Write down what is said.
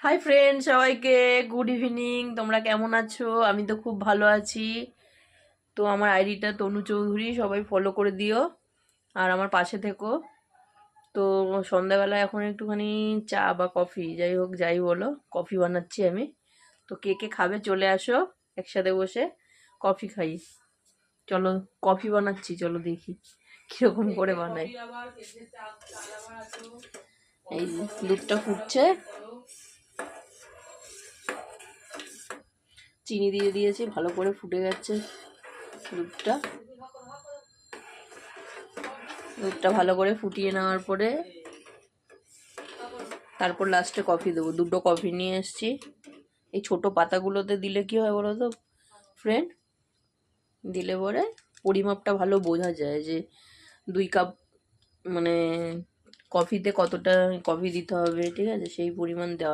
Hi friend, সবাইকে good evening. তোমরা কেমন আছো? আমি তো খুব ভালো আছি। তো আমার আইডিটা তনু চৌধুরী, সবাই ফলো করে দিও আর আমার পাশে থেকো। তো সন্ধ্যাবেলা এখন একটুখানি চা বা কফি, যাই হোক যাই বলো, কফি বানাচ্ছি আমি। তো কে কে খাবে চলে আসো, একসাথে বসে কফি খাই। চলো, কফি বানাচ্ছি, চলো দেখি কিরকম করে বানাই। এই যে দুধটা ফুটছে, চিনি দিয়ে দিয়েছি, ভালো করে ফুটে গেছে দুধটা। দুধটা ভালো করে ফুটিয়ে নেওয়ার পরে তারপর লাস্টে কফি দেবো। দুটো কফি নিয়ে এসেছি। এই ছোট পাতাগুলোতে দিলে কি হয় বলো তো ফ্রেন্ড, দিলে পরে পরিমাপটা ভালো বোঝা যায় যে 2 কাপ মানে কফিতে কতটা কফি দিতে হবে, ঠিক আছে, সেই পরিমাণ দেওয়া